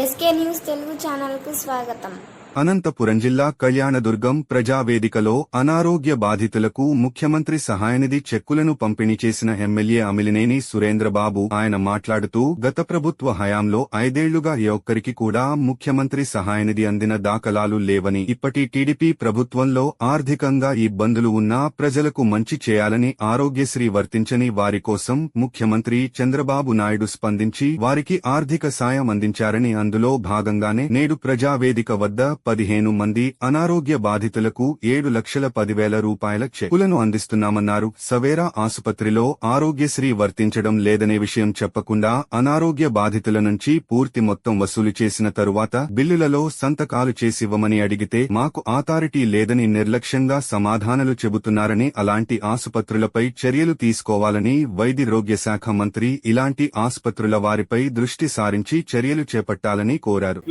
SK news Telugu ఛానల్కు స్వాగతం. అనంతపురం జిల్లా కళ్యాణదుర్గం ప్రజావేదికలో అనారోగ్య బాధితులకు ముఖ్యమంత్రి సహాయనిధి చెక్కులను పంపిణీ చేసిన ఎమ్మెల్యే అమిలినేని సురేంద్రబాబు ఆయన మాట్లాడుతూ గత ప్రభుత్వ హయాంలో 5 ఏళ్లుగా ఏ ఒక్కరికి కూడా ముఖ్యమంత్రి సహాయనిధి అందిన దాఖలాలు లేవని, ఇప్పటి టీడీపీ ప్రభుత్వంలో ఆర్థికంగా ఇబ్బందులు ఉన్నా ప్రజలకు మంచి చేయాలని ఆరోగ్యశ్రీ వర్తించని వారి కోసం ముఖ్యమంత్రి చంద్రబాబు నాయుడు స్పందించి వారికి ఆర్థిక సాయం అందించారని, అందులో భాగంగానే నేడు ప్రజావేదిక వద్ద 15 మంది అనారోగ్య బాధితులకు 7,10,000 రూపాయల చెక్కులను అందిస్తున్నామన్నారు. సవేరా ఆసుపత్రిలో ఆరోగ్యశ్రీ వర్తించడం లేదనే విషయం చెప్పకుండా అనారోగ్య బాధితుల నుంచి పూర్తి మొత్తం వసూలు చేసిన తరువాత బిల్లులలో సంతకాలు చేసివ్వమని అడిగితే మాకు అథారిటీ లేదని నిర్లక్ష్యంగా సమాధానాలు చెబుతున్నారని, అలాంటి ఆసుపత్రులపై చర్యలు తీసుకోవాలని వైద్యారోగ్య శాఖ మంత్రి ఇలాంటి ఆసుపత్రుల వారిపై దృష్టి సారించి చర్యలు చేపట్టాలని కోరారు.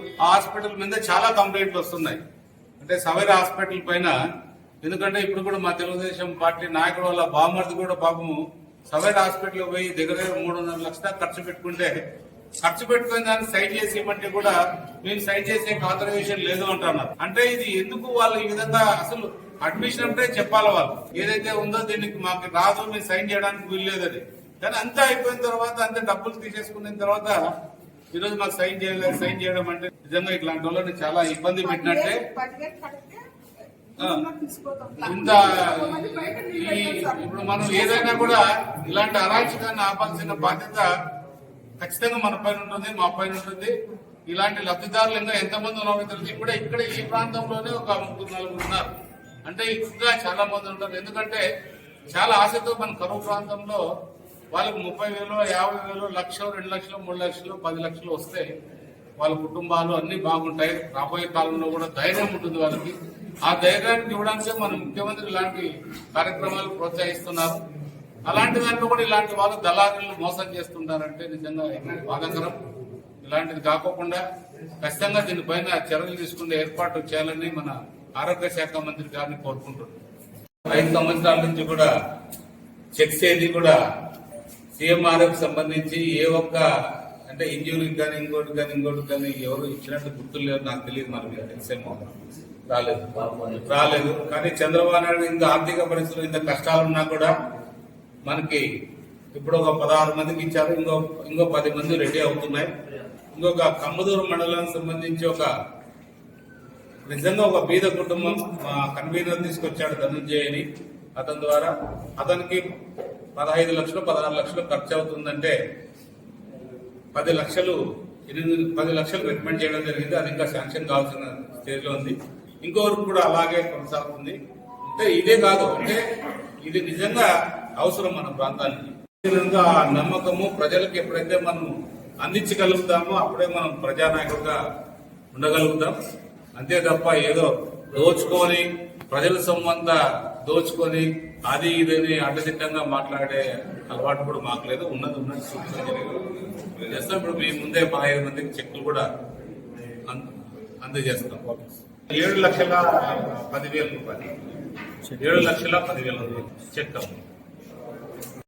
ఆ హాస్పిటల్ మీద చాలా కంప్లైంట్లు వస్తున్నాయి. అంటే సవేర హాస్పిటల్ పైన, ఎందుకంటే ఇప్పుడు కూడా మా తెలుగుదేశం పార్టీ నాయకుడు వాళ్ళ బామర్ది కూడా పాపము సవేర హాస్పిటల్ పోయి దగ్గర 300 లక్షల ఖర్చు పెట్టుకుని దాన్ని సైన్ చేసి ఇవ్వమంటే కూడా మేము సైన్ చేసే ఆథరైజేషన్ లేదు అంటున్నారు. అంటే ఇది ఎందుకు వాళ్ళు ఈ విధంగా, అసలు అడ్మిషన్ అంటే చెప్పాలి వాళ్ళు ఏదైతే ఉందో దీనికి మాకు రాదు, మేము సైన్ చేయడానికి వీల్లేదని. కానీ అంతా అయిపోయిన తర్వాత అంతే డబ్బులు తీసేసుకున్న తర్వాత ఈరోజు మాకు సైన్ చేయడం అంటే నిజంగా ఇట్లాంటి వాళ్ళని చాలా ఇబ్బంది పెట్టినట్టే. ఇంత ఇప్పుడు మనం ఏదైనా కూడా ఇలాంటి అరాచకాన్ని ఆపాల్సిన బాధ్యత ఖచ్చితంగా మన పైన ఉంటుంది, మా పైన ఉంటుంది. ఇలాంటి లబ్ధిదారులు ఇంకా ఎంతమంది ఉన్నారో తెలిసి ఇప్పుడే ఇక్కడ ఈ ప్రాంతంలోనే ఒక 3-4 ఉన్నారు. అంటే ఇంకా చాలా మంది ఉంటారు. ఎందుకంటే చాలా ఆశతో మన కరువు ప్రాంతంలో వాళ్ళకు 30,000, 50,000, 1,00,000, 2 లక్షలు, 3 లక్షలు, 10 లక్షలు వస్తే వాళ్ళ కుటుంబాలు అన్ని బాగుంటాయి. రాబోయే కాలంలో కూడా ధైర్యం ఉంటుంది వాళ్ళకి. ఆ ధైర్యానికి ఇవ్వడానికే మన ముఖ్యమంత్రి ఇలాంటి కార్యక్రమాలు ప్రోత్సహిస్తున్నారు. అలాంటి దాంట్లో కూడా ఇలాంటి వాళ్ళు దళారులు మోసం చేస్తుంటారంటే నిజంగా బాధాకరం. ఇలాంటిది కాకోకుండా ఖచ్చితంగా దీనిపైన చర్యలు తీసుకునే ఏర్పాటు చేయాలని మన ఆరోగ్య శాఖ మంత్రి గారిని కోరుకుంటున్నాం. 5 సంవత్సరాల నుంచి కూడా చెక్స్ ఏది కూడా సీఎంఆర్ఎఫ్ సంబంధించి ఏ ఒక్క అంటే ఇంజనీరింగ్ కానీ ఇంకోటి కానీ ఎవరు ఇచ్చినట్టు గుర్తులు లేరు. నాకు తెలియదు, మనకి ఎక్స్ఎం రాలేదు. కానీ చంద్రబాబు నాయుడు ఇంత ఆర్థిక పరిస్థితులు ఇంత కష్టాలున్నా కూడా మనకి ఇప్పుడు ఒక 16 మందికి ఇచ్చారు. ఇంకో 10 మంది రెడీ అవుతున్నాయి. ఇంకొక కమ్మదూరు మండలానికి సంబంధించి నిజంగా ఒక బీద కుటుంబం కన్వీనర్ తీసుకొచ్చాడు ధనుంజయని. అతని ద్వారా అతనికి 15 లక్షలు 16 లక్షలు ఖర్చు అవుతుందంటే 10 లక్షలు రికమెండ్ చేయడం జరిగింది. అది ఇంకా శాంక్షన్ కావాల్సిన స్టేజ్ లో ఉంది. ఇంకొకరికి కూడా అలాగే కొనసాగుతుంది. అంటే ఇదే కాదు, అంటే ఇది నిజంగా అవసరం మన ప్రాంతానికి. ఆ నమ్మకము ప్రజలకు ఎప్పుడైతే మనం అందించగలుగుతామో అప్పుడే మనం ప్రజానాయకుడిగా ఉండగలుగుతాం. అంతే తప్ప ఏదో దోచుకొని ప్రజల సొమ్మంతా దోచుకొని అది ఇదని అడ్డదిట్టంగా మాట్లాడే అలవాటు కూడా మాకు లేదు. ఉన్నది చేస్తాం. ఇప్పుడు మీ ముందే 15 మందికి చెక్కులు కూడా అందజేస్తాం. 7,10,000 రూపాయలు 7,10,000 చెక్.